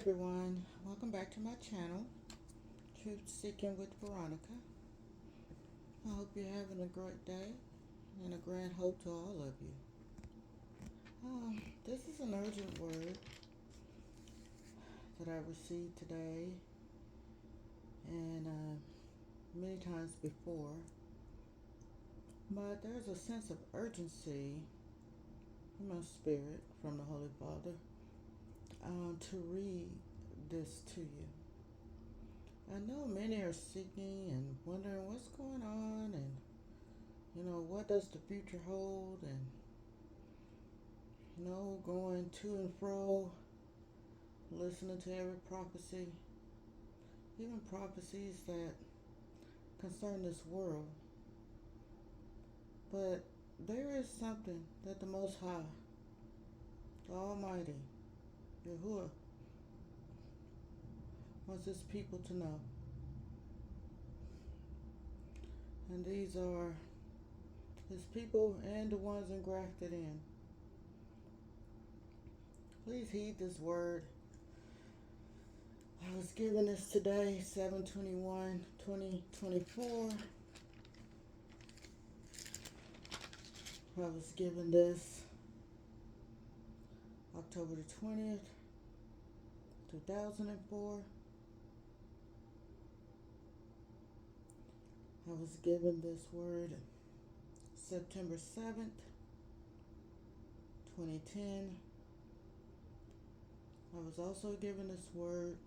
everyone, welcome back to my channel, Truth Seeking with Veronica. I hope you're having a great day and a grand hope to all of you. This is an urgent word that I received today and many times before, but there's a sense of urgency in my spirit from the Holy Father to read this to you. I know many are seeking and wondering what's going on and, what does the future hold and, going to and fro, listening to every prophecy, even prophecies that concern this world. But there is something that the Most High, the Almighty, Yahuwah, wants His people to know. And these are His people and the ones engrafted in. Please heed this word. I was given this today, 7/21/2024. I was given this October the 20th, 2004. I was given this word September 7th, 2010. I was also given this word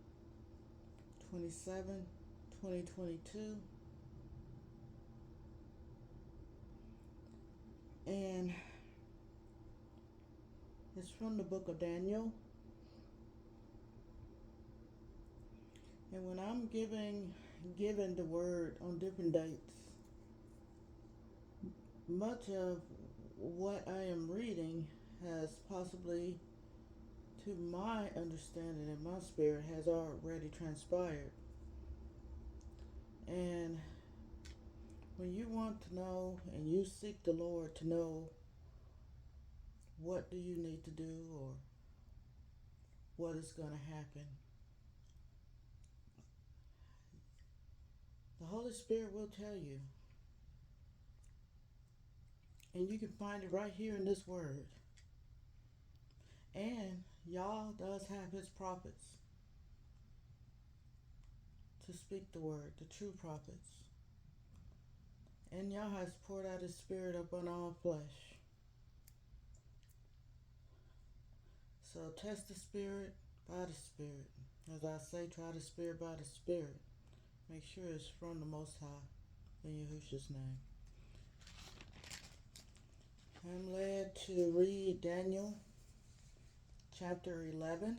27/2022. And it's from the book of Daniel. And when I'm given the word on different dates, much of what I am reading has possibly, to my understanding and my spirit, has already transpired. And when you want to know and you seek the Lord to know what do you need to do or what is going to happen, the Holy Spirit will tell you. And you can find it right here in this word. And YAH does have His prophets to speak the word, the true prophets. And YAH has poured out His Spirit upon all flesh. So test the Spirit by the Spirit. As I say, try the Spirit by the Spirit. Make sure it's from the Most High, in Yahusha's name. I'm led to read Daniel chapter 11.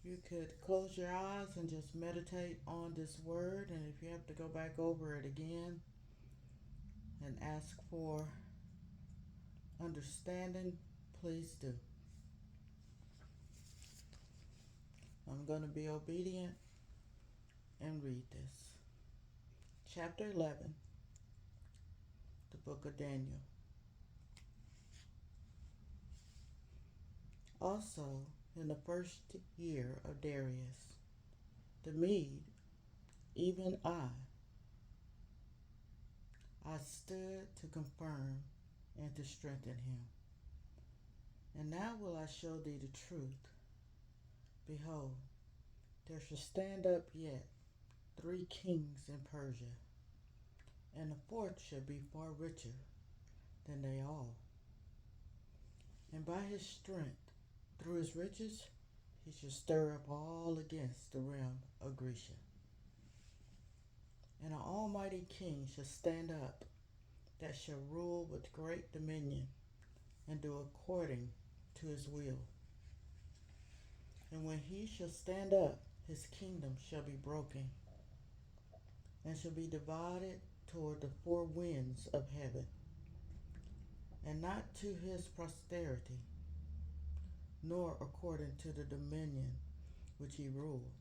You could close your eyes and just meditate on this word, and if you have to go back over it again and ask for understanding, please do. I'm going to be obedient and read this. Chapter 11, the book of Daniel. Also, in the first year of Darius, the Mede, even I stood to confirm and to strengthen him. And now will I show thee the truth. Behold, there shall stand up yet 3 kings in Persia, and the fourth shall be far richer than they all. And by his strength, through his riches, he shall stir up all against the realm of Grecia. And an almighty king shall stand up, that shall rule with great dominion, and do according to his will. And when he shall stand up, his kingdom shall be broken, and shall be divided toward the 4 winds of heaven, and not to his posterity, nor according to the dominion which he ruled.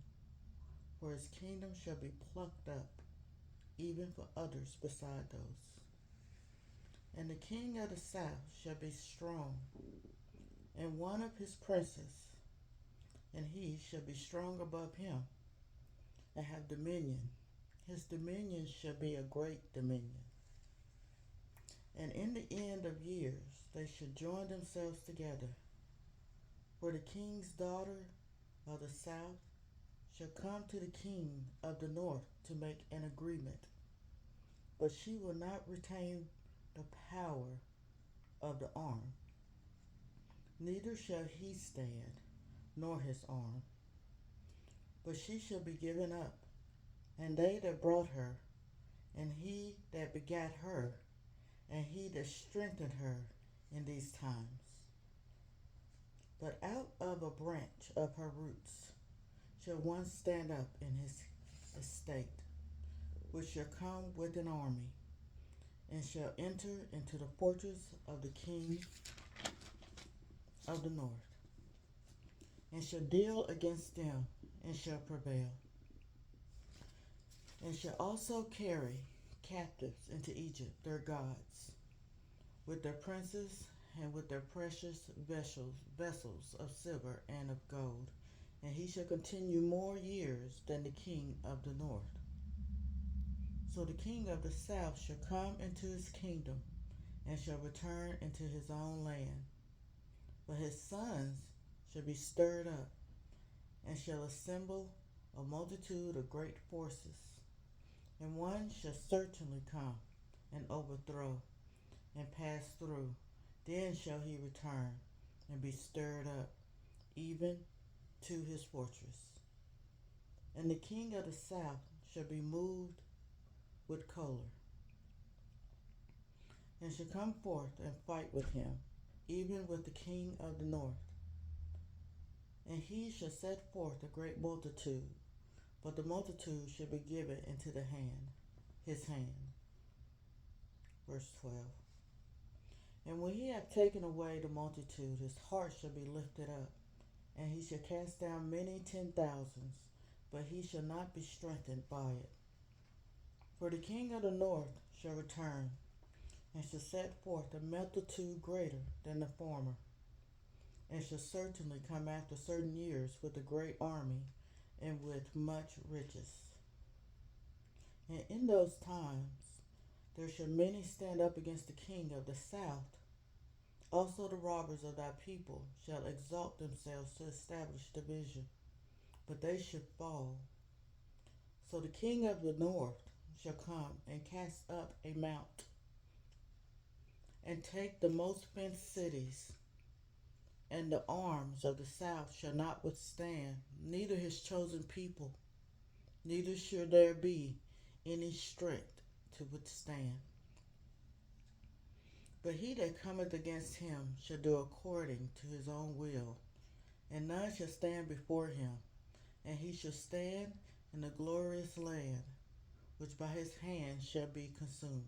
For his kingdom shall be plucked up, even for others beside those. And the king of the south shall be strong, and one of his princes, and he shall be strong above him, and have dominion. His dominion shall be a great dominion. And in the end of years they shall join themselves together, for the king's daughter of the south shall come to the king of the north to make an agreement, but she will not retain the power of the arm, neither shall he stand, nor his arm, but she shall be given up, and they that brought her, and he that begat her, and he that strengthened her in these times. But out of a branch of her roots shall one stand up in his estate, which shall come with an army, and shall enter into the fortress of the king of the north, and shall deal against them, and shall prevail, and shall also carry captives into Egypt their gods, with their princes, and with their precious vessels of silver and of gold, and he shall continue more years than the king of the north. So the king of the south shall come into his kingdom, and shall return into his own land. But his sons shall be stirred up, and shall assemble a multitude of great forces, and one shall certainly come and overthrow and pass through. Then shall he return and be stirred up, even to his fortress. And the king of the south shall be moved with choler, and shall come forth and fight with him, even with the king of the north. And he shall set forth a great multitude, but the multitude shall be given into his hand. Verse 12. And when he hath taken away the multitude, his heart shall be lifted up, and he shall cast down many 10,000s, but he shall not be strengthened by it. For the king of the north shall return, and shall set forth a multitude greater than the former, and shall certainly come after certain years with a great army, and with much riches. And in those times there shall many stand up against the king of the south. Also the robbers of thy people shall exalt themselves to establish division, but they shall fall. So the king of the north shall come and cast up a mount, and take the most fenced cities, and the arms of the south shall not withstand, neither his chosen people, neither shall there be any strength to withstand. But he that cometh against him shall do according to his own will, and none shall stand before him, and he shall stand in the glorious land, which by his hand shall be consumed.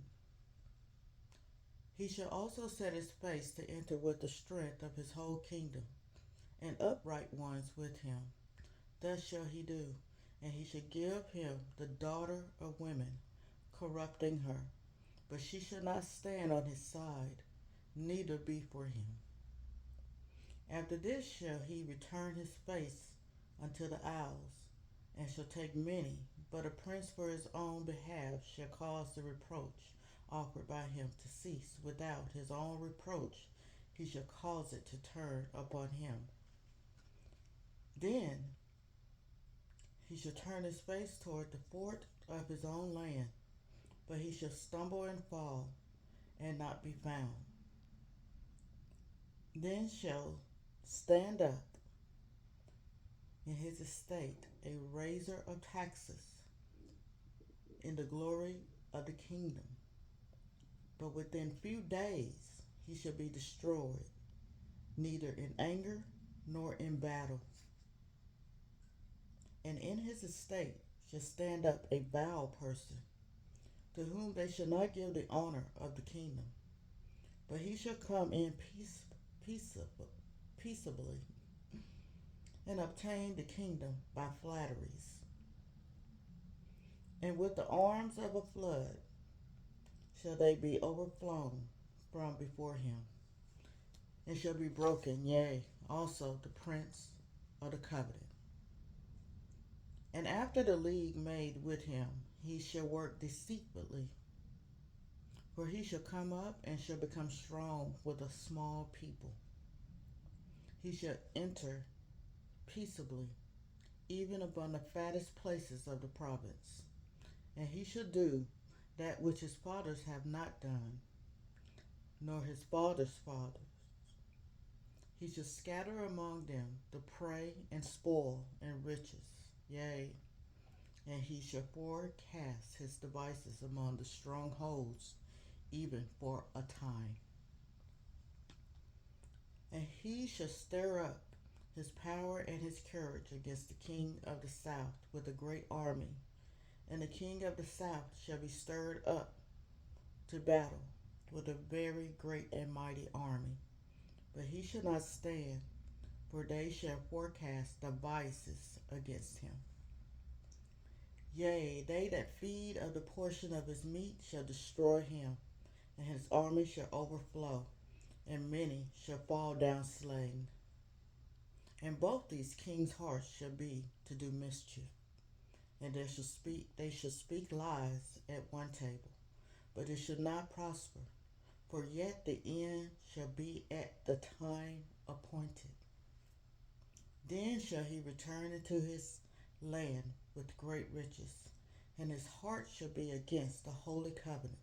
He shall also set his face to enter with the strength of his whole kingdom, and upright ones with him. Thus shall he do, and he shall give him the daughter of women, corrupting her, but she shall not stand on his side, neither be for him. After this shall he return his face unto the isles, and shall take many, but a prince for his own behalf shall cause the reproach offered by him to cease. Without his own reproach he shall cause it to turn upon him. Then he shall turn his face toward the fort of his own land, but he shall stumble and fall, and not be found. Then shall stand up in his estate a raiser of taxes in the glory of the kingdom, but within few days he shall be destroyed, neither in anger nor in battle. And in his estate shall stand up a vile person, to whom they shall not give the honor of the kingdom, but he shall come in peaceably, and obtain the kingdom by flatteries. And with the arms of a flood shall they be overflown from before him, and shall be broken, yea, also the prince of the covenant. And after the league made with him, he shall work deceitfully, for he shall come up and shall become strong with a small people. He shall enter peaceably, even upon the fattest places of the province. And he shall do that which his fathers have not done, nor his fathers' fathers. He shall scatter among them the prey and spoil and riches, yea, and he shall forecast his devices among the strongholds, even for a time. And he shall stir up his power and his courage against the king of the south with a great army. And the king of the south shall be stirred up to battle with a very great and mighty army. But he shall not stand, for they shall forecast devices against him. Yea, they that feed of the portion of his meat shall destroy him, and his army shall overflow, and many shall fall down slain. And both these kings' hearts shall be to do mischief, and they shall speak lies at one table, but it shall not prosper, for yet the end shall be at the time appointed. Then shall he return into his land with great riches, and his heart shall be against the holy covenant,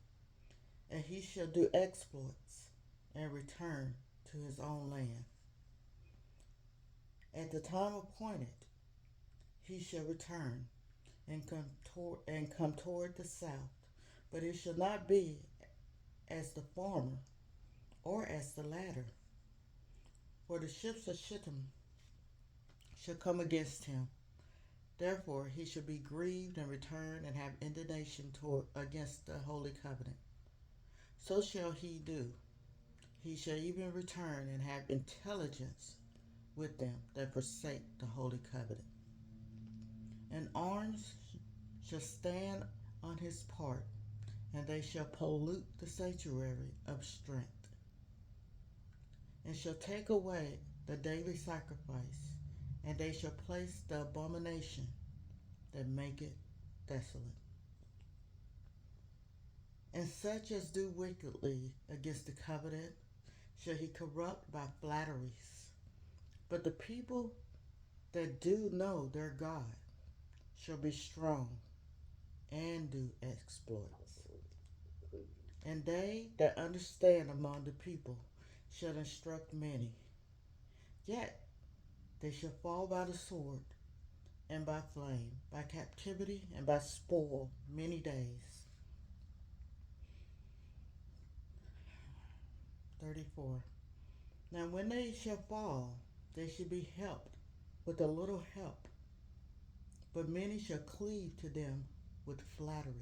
and he shall do exploits and return to his own land. At the time appointed, he shall return and come toward the south, but it shall not be as the former or as the latter. For the ships of Shittim shall come against him. Therefore he shall be grieved and return and have indignation against the holy covenant. So shall he do. He shall even return and have intelligence with them that forsake the holy covenant. And arms shall stand on his part, and they shall pollute the sanctuary of strength, and shall take away the daily sacrifice, and they shall place the abomination that maketh desolate. And such as do wickedly against the covenant shall he corrupt by flatteries. But the people that do know their God shall be strong and do exploits. And they that understand among the people shall instruct many. Yet they shall fall by the sword, and by flame, by captivity, and by spoil many days. 34. Now when they shall fall, they shall be helped with a little help, but many shall cleave to them with flatteries.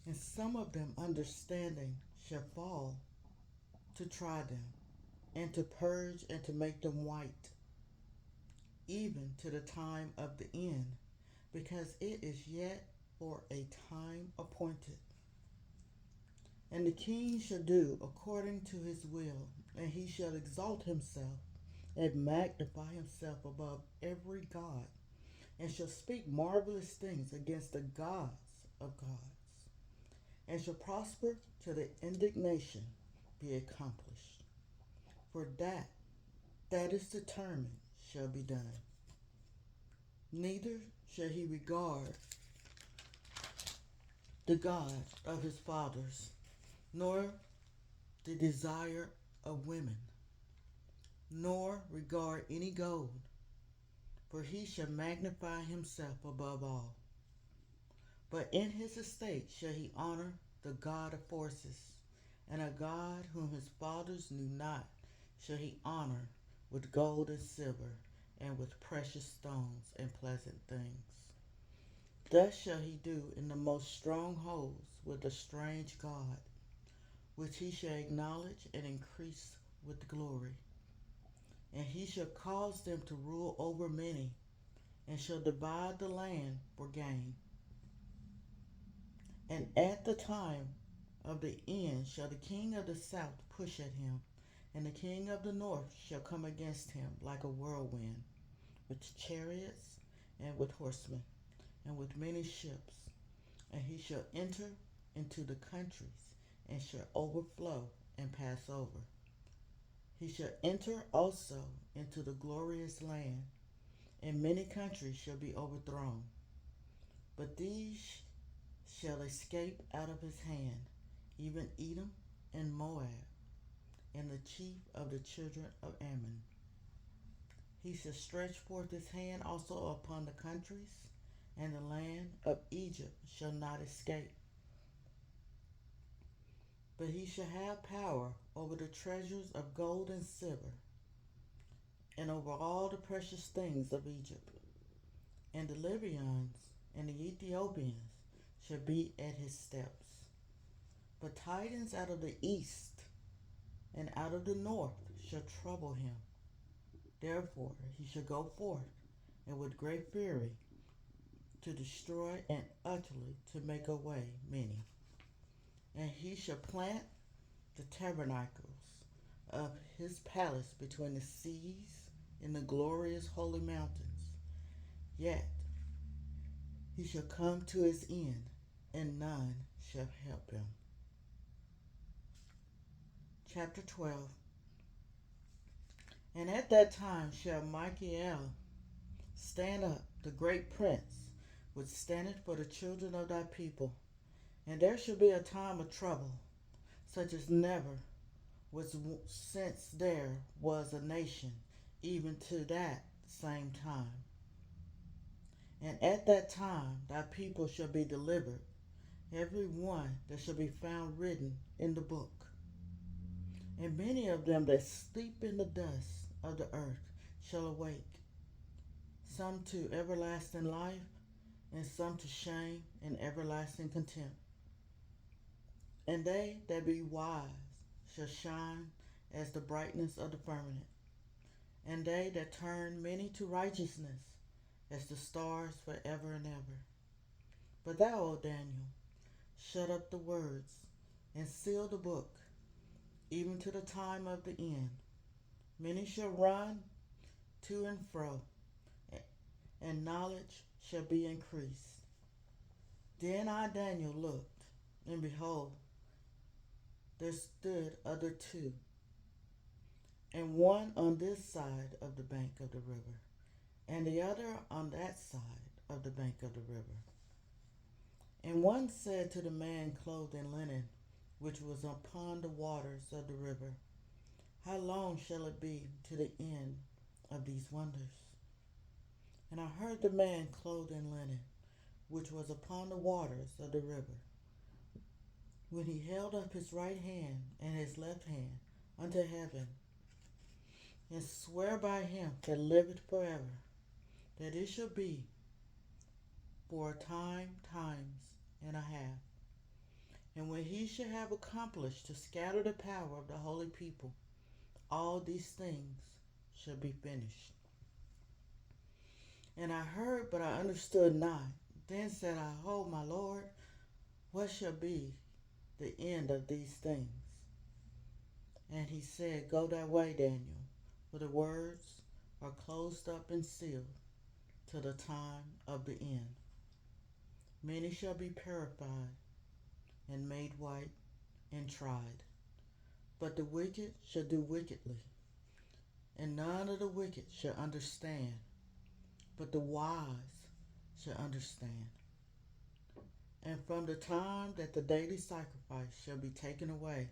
And some of them understanding shall fall to try them, and to purge and to make them white, even to the time of the end, because it is yet for a time appointed. And the king shall do according to his will, and he shall exalt himself and magnify himself above every god, and shall speak marvelous things against the gods of gods, and shall prosper till the indignation be accomplished. For that is determined shall be done. Neither shall he regard the God of his fathers, nor the desire of women, nor regard any gold, for he shall magnify himself above all. But in his estate shall he honor the God of forces, and a God whom his fathers knew not shall he honor with gold and silver, and with precious stones and pleasant things. Thus shall he do in the most strongholds with a strange God, which he shall acknowledge and increase with glory. And he shall cause them to rule over many, and shall divide the land for gain. And at the time of the end shall the king of the south push at him, And the king of the north shall come against him like a whirlwind, with chariots and with horsemen, and with many ships. And he shall enter into the countries, and shall overflow and pass over. He shall enter also into the glorious land, and many countries shall be overthrown. But these shall escape out of his hand, even Edom and Moab, and the chief of the children of Ammon. He shall stretch forth his hand also upon the countries, and the land of Egypt shall not escape. But he shall have power over the treasures of gold and silver, and over all the precious things of Egypt. And the Libyans and the Ethiopians shall be at his steps. But tidings out of the east and out of the north shall trouble him. Therefore he shall go forth, and with great fury, to destroy and utterly to make away many. And he shall plant the tabernacles of his palace between the seas in the glorious holy mountains. Yet he shall come to his end, and none shall help him. Chapter 12. And at that time shall Michael stand up, the great prince, which standeth for the children of thy people. And there shall be a time of trouble, such as never was since there was a nation, even to that same time. And at that time thy people shall be delivered, every one that shall be found written in the book. And many of them that sleep in the dust of the earth shall awake, some to everlasting life, and some to shame and everlasting contempt. And they that be wise shall shine as the brightness of the firmament, and they that turn many to righteousness as the stars forever and ever. But thou, O Daniel, shut up the words and seal the book, even to the time of the end. Many shall run to and fro, and knowledge shall be increased. Then I, Daniel, looked, and behold, there stood other two, and one on this side of the bank of the river, and the other on that side of the bank of the river. And one said to the man clothed in linen, which was upon the waters of the river, how long shall it be to the end of these wonders? And I heard the man clothed in linen, which was upon the waters of the river, when he held up his right hand and his left hand unto heaven, and swear by him that liveth forever, that it shall be for a time, times and a half. And when he shall have accomplished to scatter the power of the holy people, all these things shall be finished. And I heard, but I understood not. Then said I, O my Lord, what shall be the end of these things? And he said, Go thy way, Daniel, for the words are closed up and sealed till the time of the end. Many shall be purified and made white and tried. But the wicked shall do wickedly, and none of the wicked shall understand, but the wise shall understand. And from the time that the daily sacrifice shall be taken away,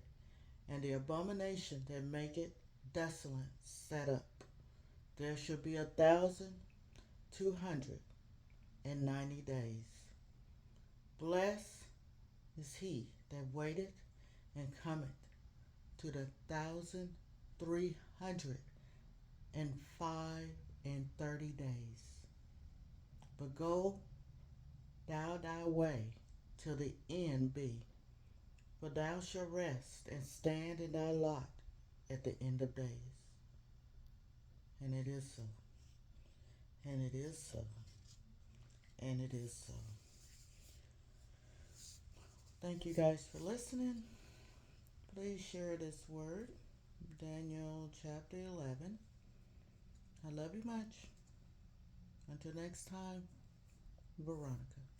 and the abomination that maketh desolate set up, there shall be 1,290 days. Blessed is he that waiteth and cometh to the 1,330 days. But go thou thy way till the end be, for thou shalt rest and stand in thy lot at the end of days. And it is so. And it is so. And it is so. Thank you guys for listening. Please share this word Daniel chapter 11. I love you much. Until next time, Veronica.